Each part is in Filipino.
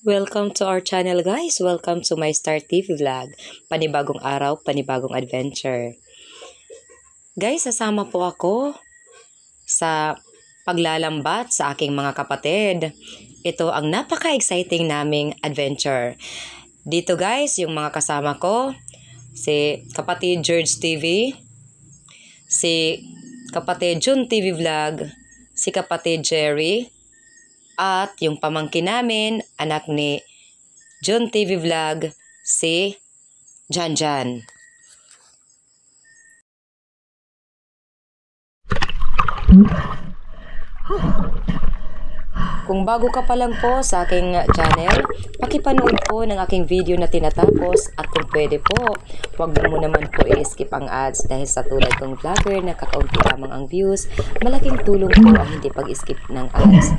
Welcome to our channel guys. Welcome to my Star TV vlog. Panibagong araw, panibagong adventure. Guys, sasama po ako sa paglalambat sa aking mga kapatid. Ito ang napaka-exciting naming adventure. Dito guys, yung mga kasama ko, si kapatid George TV, si kapatid Jun TV vlog, si kapatid Jerry, at yung pamangkin namin, anak ni Jun TV vlog, si Janjan. Kung bago ka pa lang po sa aking channel, pakipanood po ng aking video na tinatapos at kung pwede po, huwag mo naman po i-skip ang ads dahil sa tulad kong vlogger na kakaunti lamang ang views, malaking tulong po ang hindi pag-skip ng ads.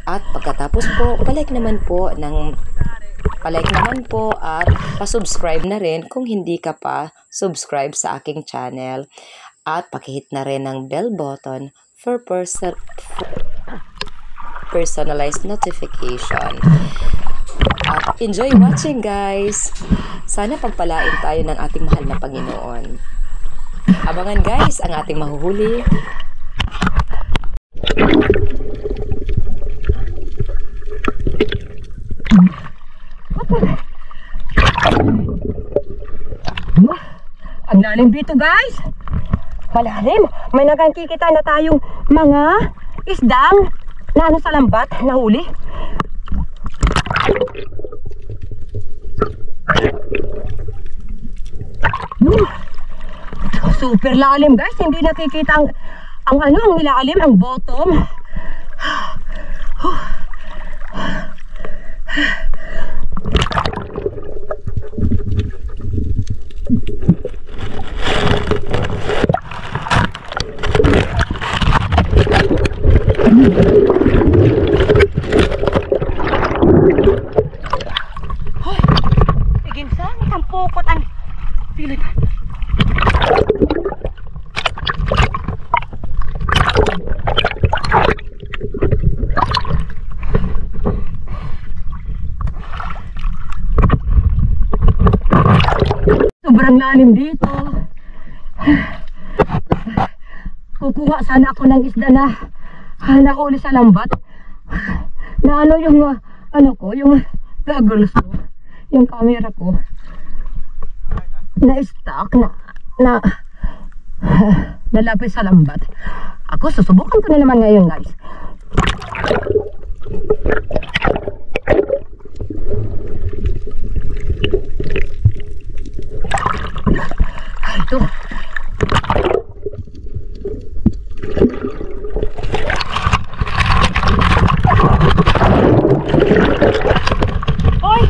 At pagkatapos po, palike naman po at pa-subscribe na rin kung hindi ka pa subscribe sa aking channel. At pakihit na rin ng bell button for personalized notification. At enjoy watching guys! Sana pagpalain tayo ng ating mahal na Panginoon. Abangan guys ang ating mahuhuli. Ang lalim dito guys. Malalim. May nakikita na tayong mga isdang na sa lambat na huli. Super lalim guys. Hindi nakikita ang ilalim, ang bottom. Hoy, igin sa ang pokot ang pilit. Sobrang lalim dito. Kukuha sana ako ng isda na nahuli sa lambat. Na yung yung goggles ko, yung camera ko na stock na nalapit sa lambat. Ako susubukan ko na naman ngayon guys. Ito. Hoy!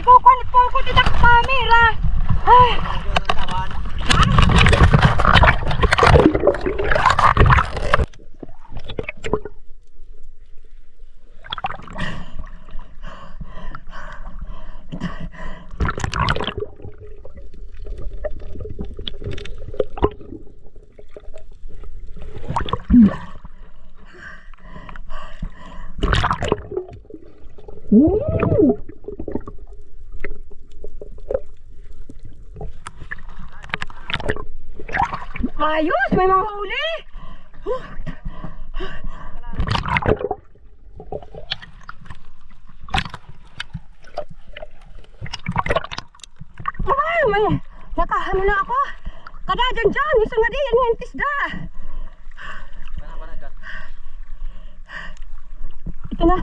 Kukuha po ako dito ang camera. Ay! Ayos! May mga huli! May nakahano na ako! Kadadyan dyan! Isang nga diyan yung isda! Ito na!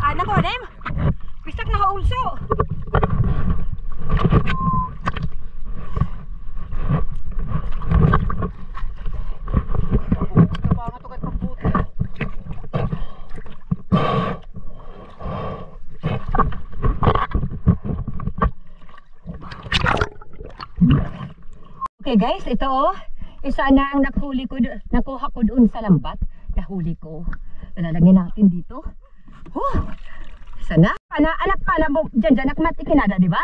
Anak ko, Dem! Bisak na kaulso! Okay guys, ito oh. Isa na ang nakuha ko doon sa lambat. Nahuli ko. Lalagyan natin dito. Isa na. Anak pala mo. Diyan, nakmati kinada, di ba?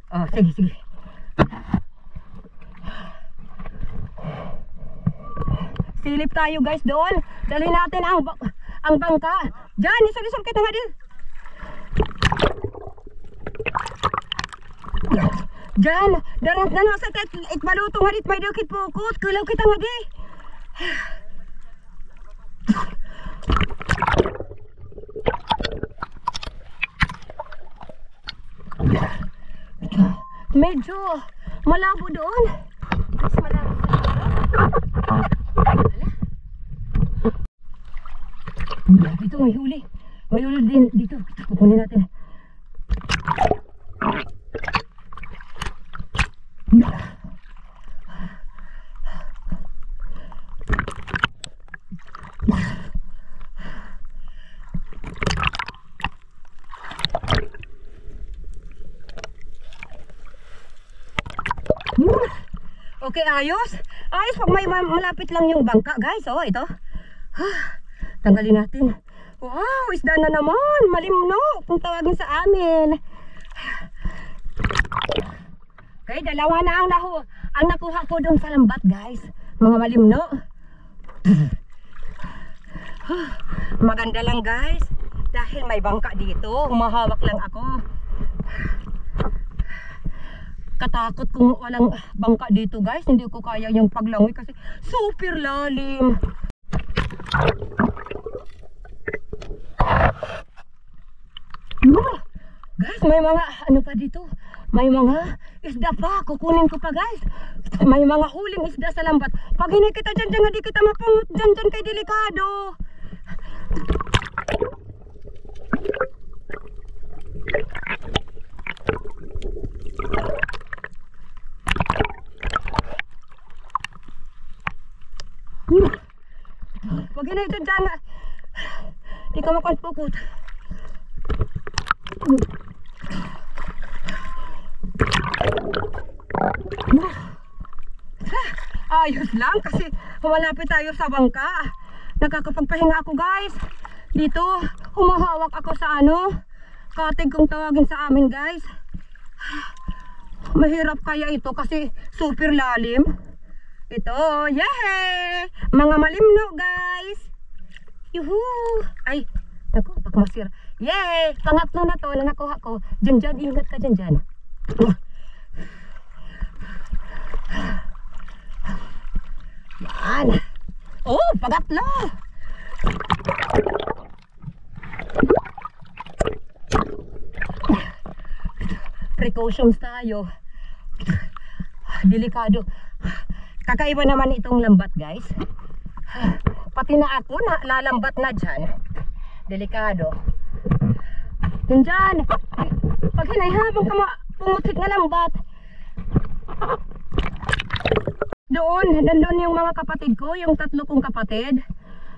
Oh, sige. Silip tayo guys doon. Dali natin ang bangka. Diyan, isol kita nga din. Diyan, darang na nasa itbaluto nga dit may dukit pukot. Kulaw kita nga di. Medyo malabo doon. Mas malabo sa dito may huli. May huli din dito. Kukunin natin. Okay, ayos. Ayos pag may malapit lang yung bangka, guys. Oh, ito. Tanggalin natin. Wow, isda na naman. Malimno, kung tawagin sa amin. Okay, dalawa na ang nakuha ko doon sa lambat, guys. Mga malimno. Maganda lang, guys. Dahil may bangka dito. Humahawak lang ako. Katakot kung walang bangka dito guys, hindi ko kaya yung paglangoy kasi super lalim. Guys, may mga ano pa dito, may mga isda pa, kukunin ko pa guys. May mga huling isda sa lambat. Pag hindi kita dyan, hindi kita mapungot dyan kay delikado. Pag hindi dyan, di ka makonpukot. Ayos lang kasi malapit tayo sa bangka. Nakakapagpahinga ako guys. Dito, humahawak ako sa katig kung tawagin sa amin guys. Mahirap kaya ito kasi super lalim. Ito, yay! Mga malimno guys. Yuhu! Ay, naku, pakmasira. Yay! Pangatlo na to na nakuha ko. Diyan, ingat ka dyan. Yan. Oh, pangatlo! Precautions tayo. Delikado. Kakaiba naman itong lambat guys. Pati na ako na lalambat na dyan. Delikado. Dyan. Pag hinayhabang ka pumutik na lambat. Nandun yung mga kapatid ko, yung 3 kong kapatid.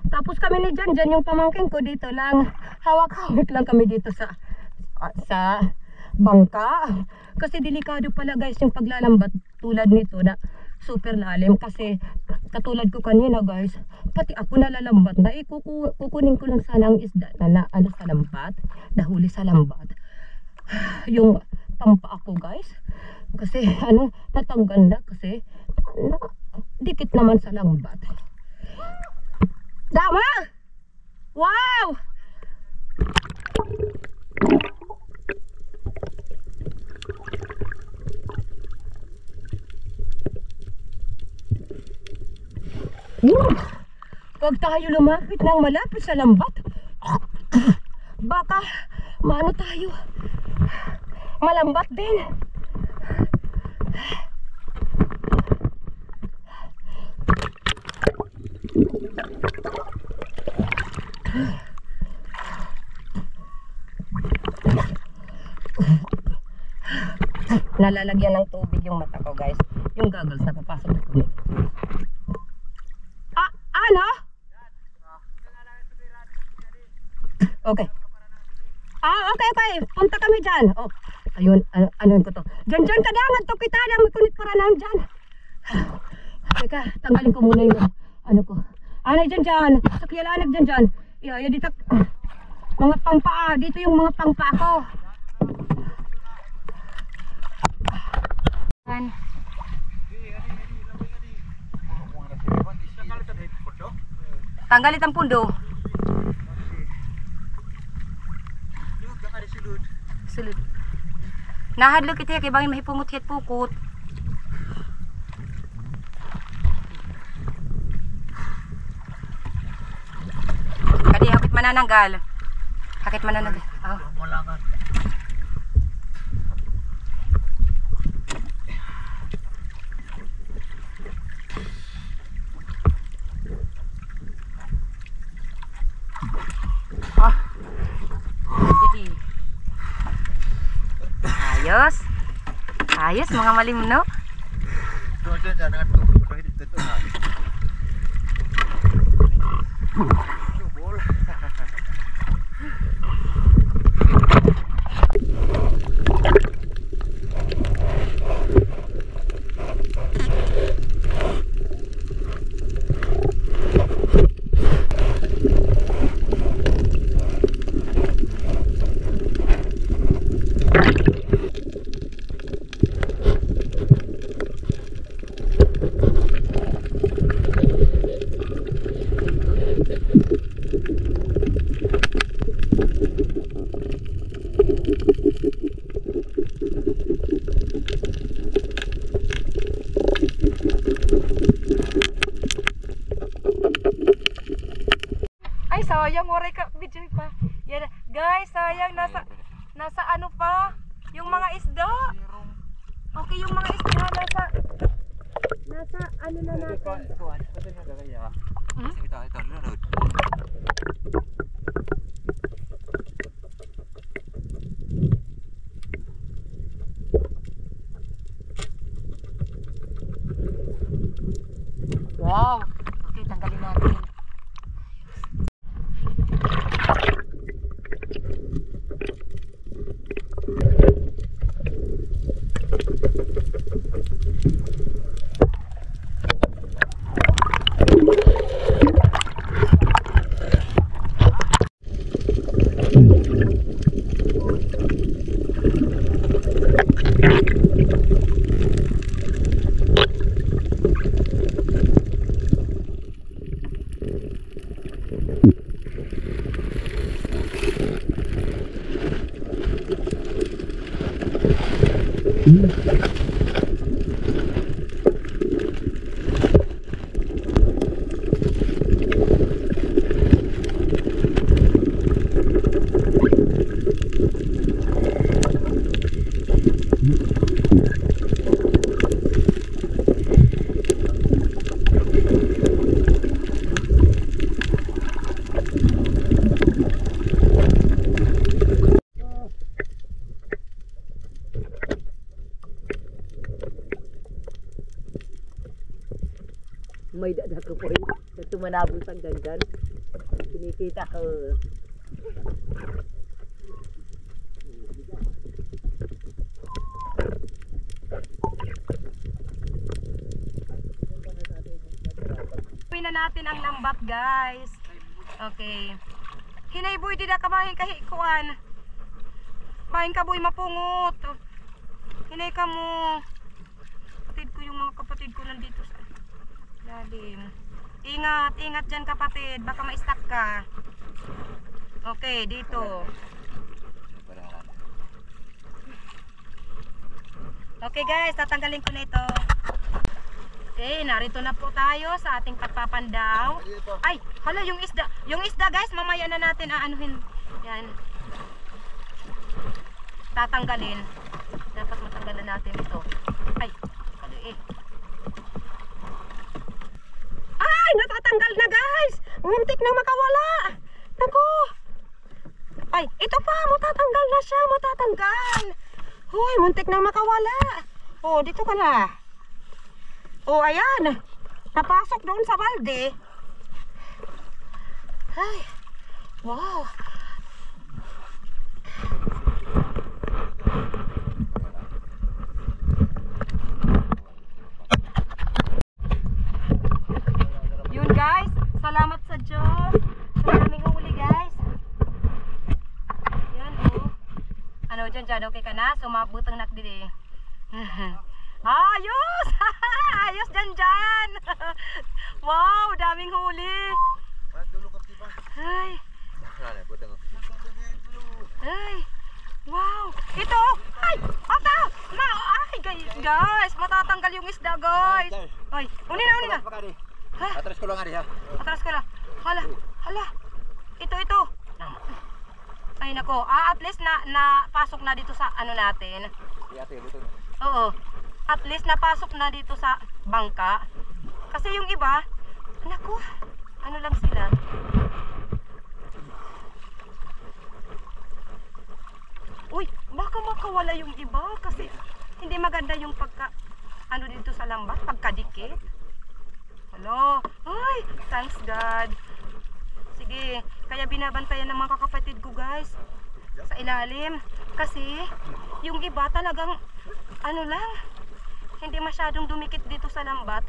Tapos kami ni Jan yung pamangkin ko dito lang. Hawak-hawak lang kami dito sa bangka. Kasi delikado pala guys yung paglalambat tulad nito na super lalim kasi katulad ko kanina guys, pati ako nalalambat na kukunin ko lang sana ang isda na sa lambat, nahuli sa lambat yung pampa ako guys kasi natanggal na kasi dikit naman sa lambat. Dama! Wow! Huwag tayo lumapit ng malapit sa lambat. Baka maano tayo. Malambat din. Nalalagyan ng tubig yung mata ko guys. Yung goggles na papasok ko nito. Ano? Okay. Okay. Punta kami dyan. Oh, ayun, ano ko to. Dyan ka dangan to kita lang. May kunit para lang dyan. Teka, tanggalin ko muna yung ano ko. Anay dyan. Sakyalanag dyan. Iya, dito. Mga pangpaa. Dito yung mga pangpaa ko. Tanggalit ang pundo. Sulod. Nahadlok ito kay bangin mahipungot hit pukot. Kadi hakit manananggal. Oh. Jadi. Ayos mga malimno. Ay, sayang, oray ka, video pa. Yan, guys, sayang, nasa ano pa, yung mga isda. Okay, yung mga isda, nasa ano na natin. Wow, okay, tanggalin natin. May dada ko po na tumanabong sa gandan. Kinikita ko. Gawin na natin ang lambat, guys. Okay. Hinayboy di na kabahin kahikuan. Bahin ka boy mapungot. Hinay ka mo. Kapatid ko yung mga kapatid ko nandito sa lalim. Ingat dyan kapatid. Baka ma-stuck ka. Okay, dito. Okay guys, tatanggalin ko na ito. Okay, narito na po tayo sa ating pagpapandaw. Ay, hala yung isda. Yung isda guys, mamaya na natin aanuhin. Yan. Tatanggalin. Dapat matanggalan natin ito. Ay, kaliit. Ay, natatanggal na guys. Muntik na makawala. Naku. Ay, ito pa, matatanggal na siya, matatanggal. Hoy, muntik na makawala. Oh, dito ka na. Oh, ayan. Napasok doon sa balde. Ay, wow. Ano dyan, okay ka na? Sumabutang nakdili. Ayos! Ayos dyan! Wow, daming huli. Ay. Ay. Wow. Ito. Ay, ata. Ay, guys, matatanggal yung isda, guys. Ay, uni na. Ha? Atras ko lang ari ha. Atras ko lang. Hala. Ito. Ay nako, at least na pasok na dito sa ano natin. Oo. At least napasok na dito sa bangka. Kasi yung iba, nako, ano lang sila. Uy, baka makawala yung iba kasi hindi maganda yung ano dito sa lambat, pagkadikit. Hello. Ay, thanks God. Sige, kaya binabantayan ng mga kakapatid ko, guys, sa ilalim. Kasi yung iba talagang ano lang, hindi masyadong dumikit dito sa lambat.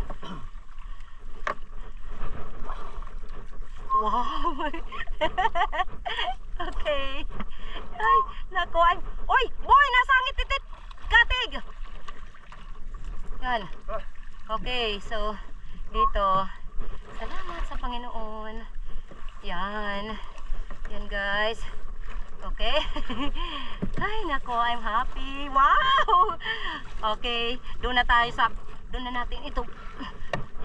Wow. Okay. Ay, nako. Ay, oy, boy, nasangit titit. Katig. Yan. Okay, so dito. Salamat sa Panginoon. Yan. Yan, guys. Okay. Ay, nako, I'm happy. Wow. Okay, doon na natin ito.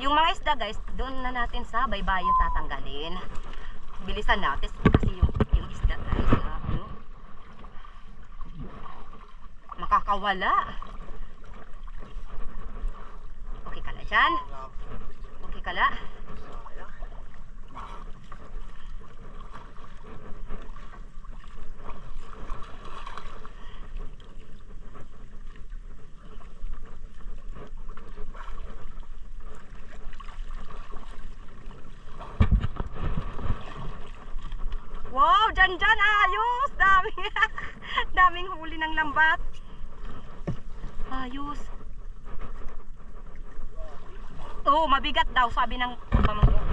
Yung mga isda, guys, doon na natin sa baybayin tatanggalin. Bilisan natin kasi yung isda, guys, makakawala. Okay ka na dyan? Okay ka na? Wow, dyan, ayos! Daming huli ng lambat. Ayos. Oh, mabigat daw, sabi ng pamangkin.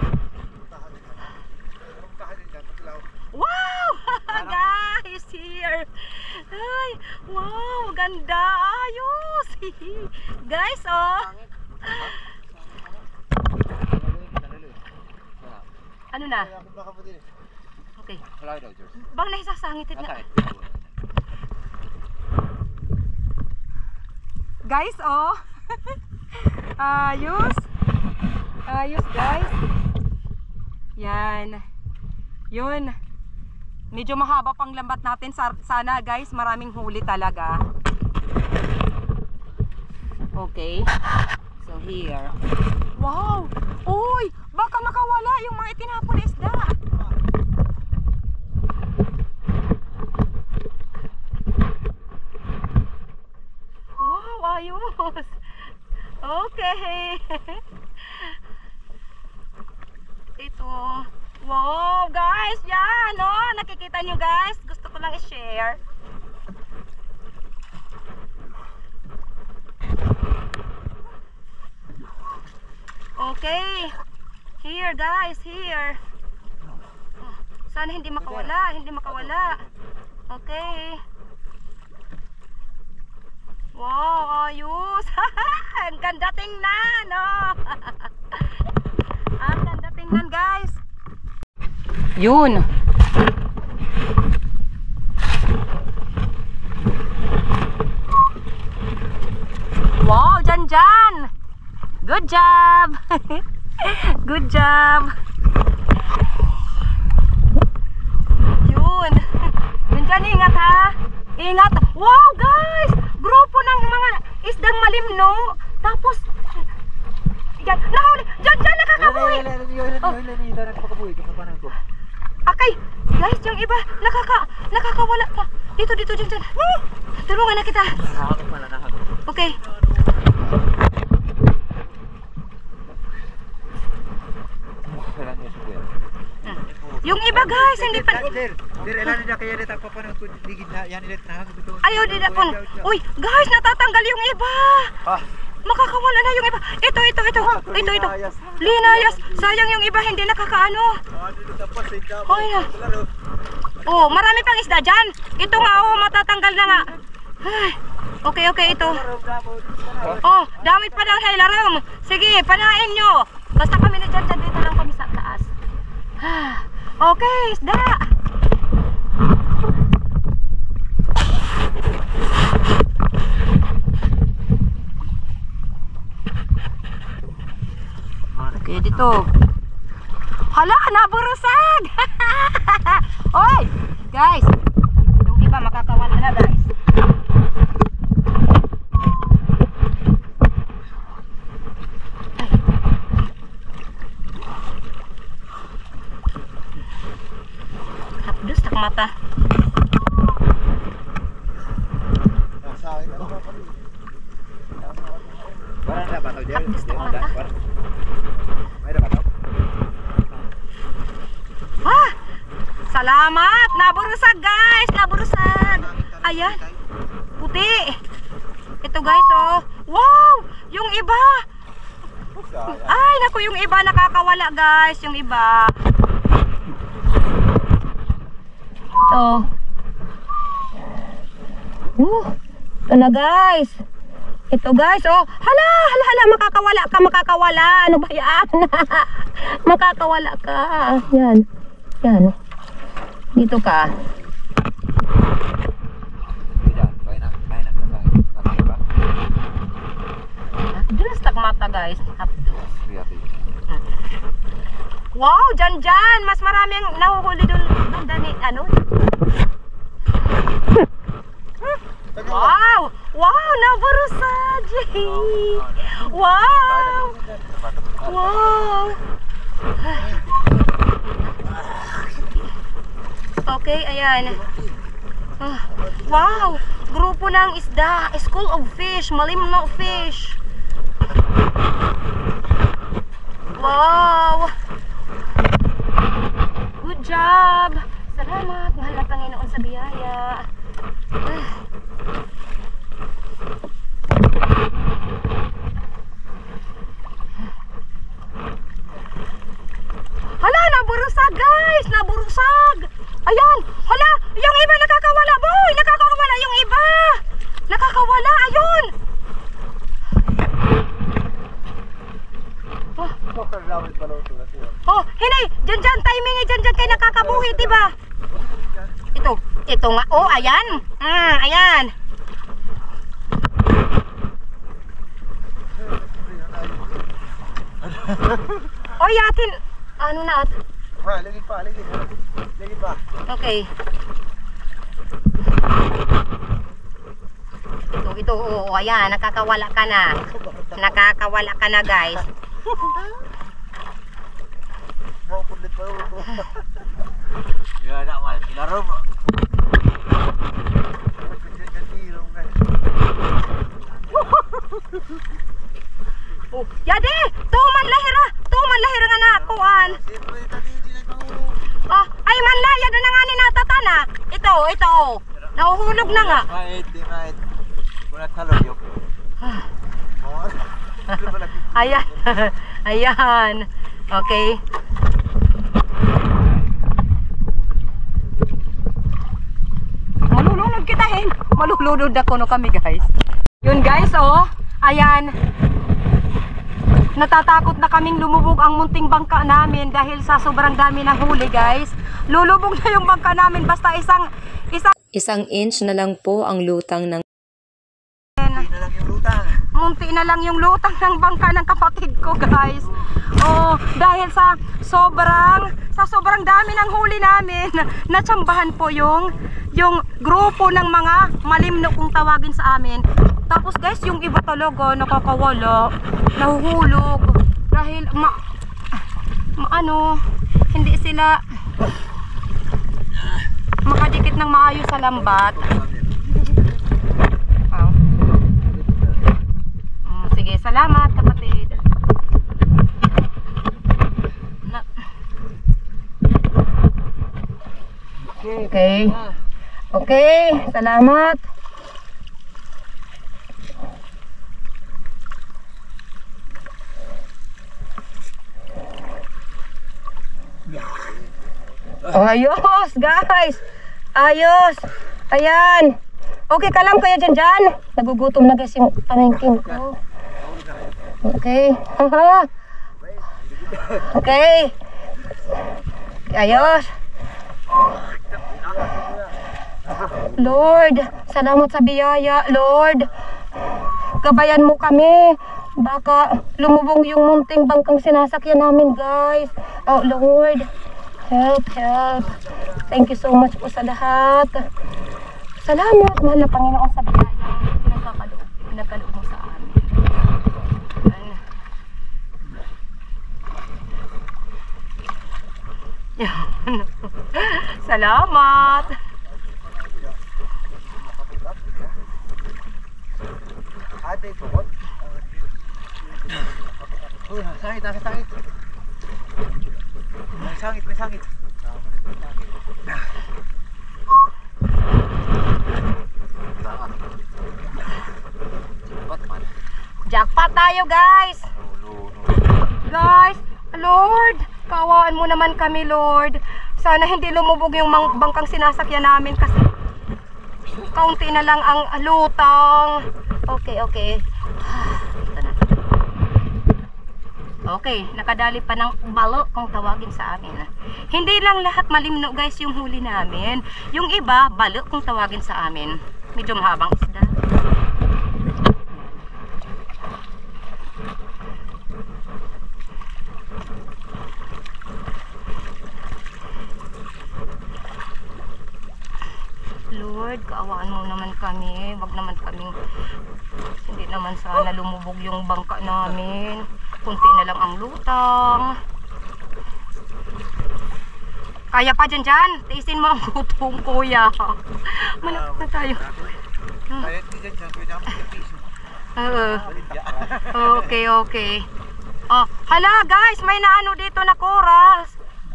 Wow! Guys, here! Ay, wow, ganda! Ayos! Guys, oh! Ano na? Okay. Bang naisasangit na. Guys, oh. Ayos. Ayos, guys. Yan. Yun. Medyo mahaba pang lambat natin. Sana, guys, maraming huli talaga. Okay. So, here. Wow. Uy, baka makawala yung mga itinapon na isda. Ayos. Okay. Ito. Wow, guys. Yan, oh. Nakikita nyo, guys. Gusto ko lang i-share. Okay. Here, guys. Here. Sana hindi makawala. Hindi makawala. Okay. Wow, ayos. Ang ganda tingnan, oh. Ang ganda tingnan, guys. Yun. Wow, dyan. Good job. Good job. Yun. Dyan, ingat ha. Ingat. Wow, guys. Grupo ng mga isdang malimno. Tapos, yan, nahuli. Dyan, nakakabuhi. Okay, guys, yung iba, nakakawala pa. Dito, dyan. Tulungan na kita. Okay. Yung iba, guys, hindi pa. Ayaw din ako. Uy, guys, natatanggal yung iba. Makakawala na yung iba. Ito. Linayas. Sayang yung iba, hindi nakakaano. Ay na. Oh, marami pang isda dyan. Ito nga, oh, matatanggal na nga. Ay, okay, ito. Oh, damit pa ng hilarom. Sige, panain nyo. Basta kami na dyan, dito lang kami sa taas. Okay, isda. Okay, dito. Hala, naburusag! Oy, guys. Yung iba makakawala na, guys. Hapdos tak mata. Hapdos tak mata. Ah! Salamat! Naburusag, guys! Naburusag! Ayan. Puti. Ito, guys, oh. Wow! Yung iba. Ay, naku, yung iba nakakawala, guys. Yung iba. Oh. Ito na, guys. Ito, guys, oh. Hala, makakawala. Ano ba yan? Makakawala ka. Yan. Yan. Dito ka. Hapdos tak mata, guys. Hapdos. Wow, dyan. Mas marami ang nahuhuli doon dani, ano? Wow, naburusag. Wow. Okay, ayan. Wow, grupo ng isda. School of Fish, Malimno Fish. Wow. Good job. Salamat, mahal na Panginoon sa biyaya. Hala, naburusag, guys. Naburusag. Ayan. Hala, yung iba nakakawala, boy. Nakakawala yung iba. Nakakawala, ayun. Oh, hinay. Dyan, timing dyan kayo nakakabuhi, diba? Ito nga. Oh, ayan. Ayan. Oy, atin. Ano na at? Lagi pa. Okay. Ito, oh, ayan, nakakawala ka na, guys. Mau kulit pa yun. Ya, nak mal kilarom. Oh, yade, tuman lahira nga na kuan. Oh, ay manlaya na nga ni natatana. Ito. Nahuhulog na nga. Right. Wala taloyok. Ayan. Ayan. Okay. Malulunod kita Malulunod ako no kami, guys. Yun, guys, oh. Ayan. Natatakot na kaming lumubog ang munting bangka namin dahil sa sobrang dami ng huli, guys. Lulubog na yung bangka namin basta Isang inch na lang po ang lutang ng munti na lang yung lutang ng bangka ng kapatid ko, guys. Oh, dahil sa sobrang dami ng huli namin, natsambahan po yung grupo ng mga malimno kung tawagin sa amin. Tapos, guys, yung iba talaga nakakawala, nahuhulog dahil hindi sila makadikit ng maayos sa lambat. Sige, salamat, kapatid. Okay, salamat. Oh, ayos, guys. Ayos. Ayan. Okay ka lang Kuya Janjan? Nagugutom na guys yung pamangkin ko. Okay. Okay. Ayos. Lord, salamat sa biyaya, Lord. Gabayan mo kami. Baka lumubog yung munting bangkang sinasakyan namin, guys. Oh, Lord. Help, help. Thank you so much po sa lahat. Salamat, mahal na Panginoon sa biyaya. Pinagkaloob mo sa amin. Yan. Salamat. Ate, tukot. Uy, sangit, nasa sangit. May sangit, may sangit. Jackpot tayo, guys. Guys, Lord, kaawaan mo naman kami, Lord. Sana hindi lumubog yung bangkang sinasakyan namin kasi kaunti na lang ang lutang. Okay, okay. Ito na. Okay, nakadali pa ng balo kung tawagin sa amin. Hindi lang lahat malimno guys yung huli namin. Yung iba, balo kung tawagin sa amin. Medyo mahabang isda. Lord, kaawaan mo naman kami. Wag naman kaming, hindi naman sana lumubog yung bangka namin. Kunti na lang ang lutang. Kaya pa dyan dyan. Tiisin mo ang gutom, kuya. Malapit na tayo. Kaya di dyan dyan, kuya naman yung piso. Okay, okay. Oh, hala guys, may naano dito na coral.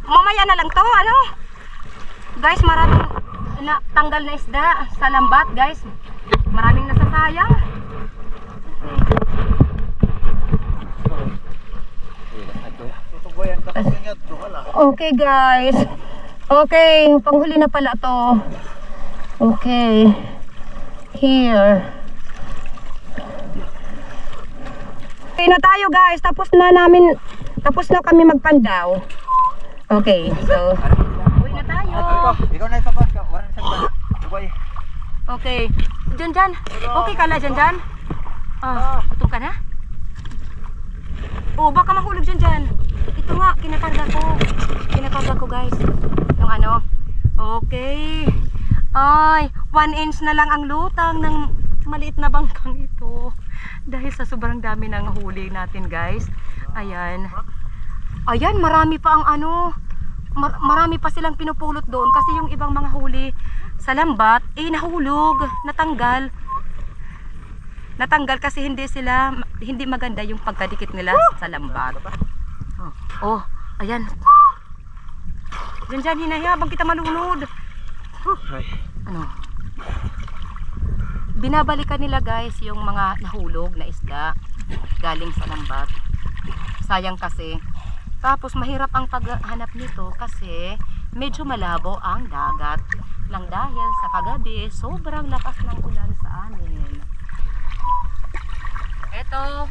Mamaya na lang to, ano? Guys, maraming tanggal na isda sa lambat, guys. Maraming nasasayang. Tutugoyan ka kasi nga, wala. Okay, guys. Okay, panghuli na pala to. Okay. Here. Okay na tayo, guys. Tapos na kami magpandaw. Okay, so uwi na tayo. Ikaw na ipapas ka, wala na sa Dubai. Okay. Dyan. Okay ka na dyan? Gutom ka na? Oh, baka mahulog dyan. Ito nga, kinakarga ko guys. Yung ano. Okay. Ay, 1 inch na lang ang lutang ng maliit na bangkang ito. Dahil sa sobrang dami ng huli natin guys. Ayan. Ayan, marami pa ang ano. Marami pa silang pinupulot doon. Kasi yung ibang mga huli sa lambat, nahulog, natanggal. Natanggal kasi hindi maganda yung pagkadikit nila sa lambat. Oh, ayan. Dyan, hinayabang kita malunod. Ano? Binabalikan nila guys yung mga nahulog na isda galing sa lambat. Sayang kasi. Tapos mahirap ang paghanap nito kasi medyo malabo ang dagat. Lang dahil sa kagabi, sobrang lakas ng ulan sa amin. Eto,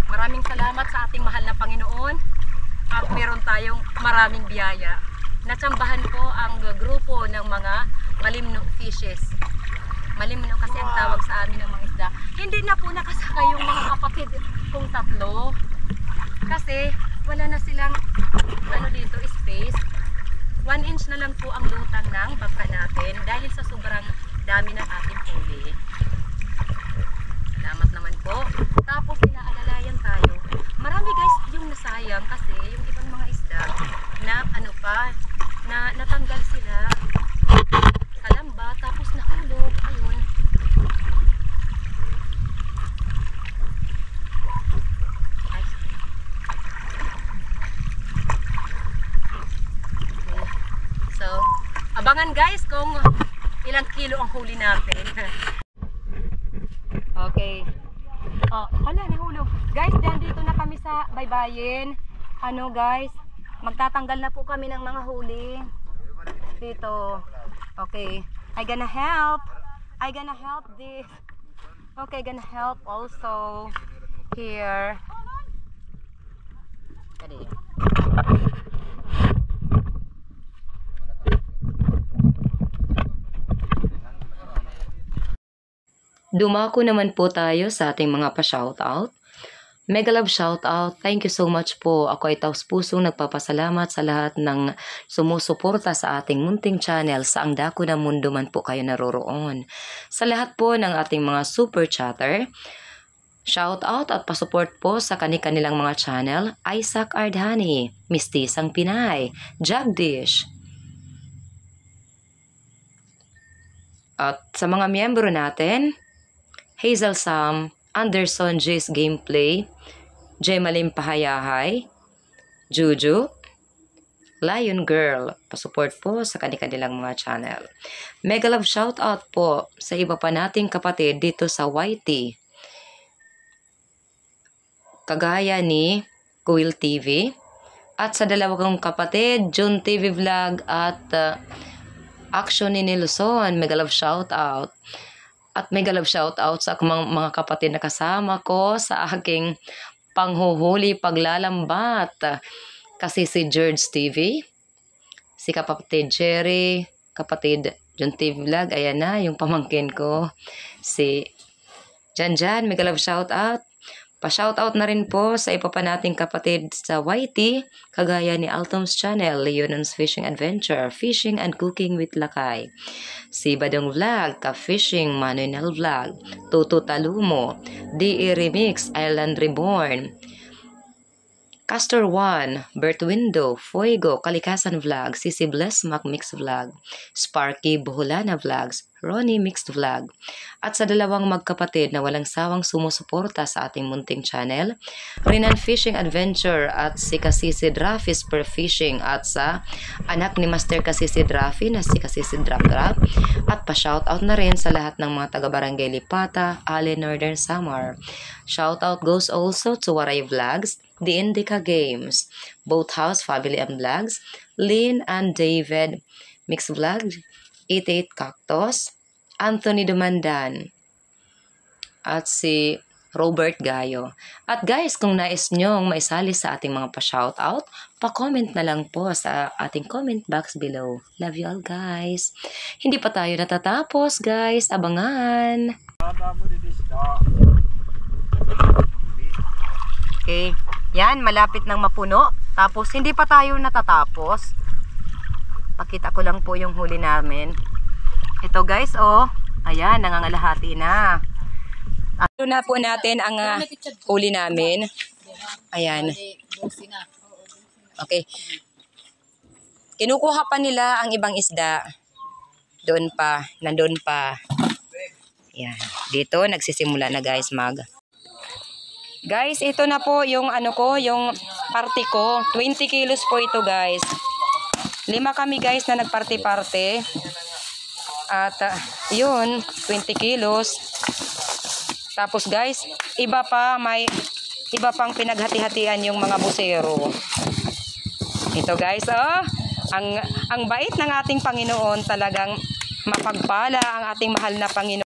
maraming salamat sa ating mahal na Panginoon at meron tayong maraming biyaya. Natsambahan ko ang grupo ng mga malimno fishes. Malimno kasi ang tawag sa amin ng mga isda. Hindi na po nakasakay yung mga kapatid kong tatlo. Kasi wala na silang dito space. 1 inch na lang po ang lutang ng bangka natin dahil sa sobrang dami ng ating huli. Salamat naman po. Tapos inaalalayan tayo. Marami guys yung nasayang kasi yung ibang mga isda na na natanggal sila sa lambat tapos nahulog. Ayun. So, abangan guys kung ilang kilo ang huli natin. Okay. Oh, hala, nahulog. Guys, dito na kami sa baybayin. Ano guys, magtatanggal na po kami ng mga huli. dito. Okay, I gonna help this. Okay, gonna help also here. Dumako naman po tayo sa ating mga pa-shoutout. Mega love shoutout. Thank you so much po. Ako ay taus-pusong nagpapasalamat sa lahat ng sumusuporta sa ating munting channel saang dako ng mundo man po kayo naroroon. Sa lahat po ng ating mga super chatter, shoutout at pasupport po sa kanilang mga channel, Isaac Ardhani, Mistisang Pinay, Jagdish. At sa mga miyembro natin, Hazel Sam, Anderson J's Gameplay, Jemalim Pahayahay, Juju, Lion Girl, pasupport po sa kanilang mga channel. Mega love shoutout po sa iba pa nating kapatid dito sa YT. Kagaya ni Kuil TV at sa dalawang kapatid, Jun TV Vlog at Action ni Luzon. Mega love shoutout. At mega love shoutout sa mga kapatid na kasama ko sa aking panghuhuli paglalambat. Kasi si George TV, si kapatid Jerry, kapatid John TV Vlog, ayan na yung pamangkin ko. Si Janjan, mega love shoutout. Pa-shoutout na rin po sa iba pa nating kapatid sa YT, kagaya ni Altom's Channel, Leonon's Fishing Adventure, Fishing and Cooking with Lakay. Si Badong Vlog, Ka-Fishing, Manuel Vlog, Tuto Talumo, DE Remix, Island Reborn, Castor One, Bert Window, Fuego, Kalikasan Vlog, Sisi Bless Mac Mix Vlog, Sparky Buholana Vlogs, Ronnie Mixed Vlog, at sa dalawang magkapatid na walang sawang sumusuporta sa ating munting channel, Rinan Fishing Adventure at si Kasisi Drafi Per Fishing, at sa anak ni Master Kasisi Drafi na si Kasisi Drap Drap, at pa-shoutout na rin sa lahat ng mga taga-barangay Lipata, Ale Northern Samar. Shoutout goes also to Waray Vlogs, The Indica Games, Boathouse Family and Vlogs, Lynn and David Mix Vlog, 88 Cactus, Anthony Dumandan, at si Robert Gayo. At guys, kung nais nyong maisali sa ating mga pa-shoutout, pa-comment na lang po sa ating comment box below. Love you all guys. Hindi pa tayo natatapos guys, abangan. Okay, yan, malapit nang mapuno. Tapos hindi pa tayo natatapos. Pakita ko lang po yung huli namin. Ito guys, oh. Ayan, nangangalahati na. At na po natin ang huli namin. Ayan. Okay. Kinukuha pa nila ang ibang isda. Doon pa, nandun pa. Ayan. Dito, nagsisimula na guys Guys, ito na po yung yung party ko. 20 kilos po ito guys. 5 kami guys na nagparty-party. At yun, 20 kilos. Tapos guys, iba pang pinaghati-hatian yung mga busero. Ito guys, oh, ang bait ng ating Panginoon, talagang mapagpala ang ating mahal na Panginoon.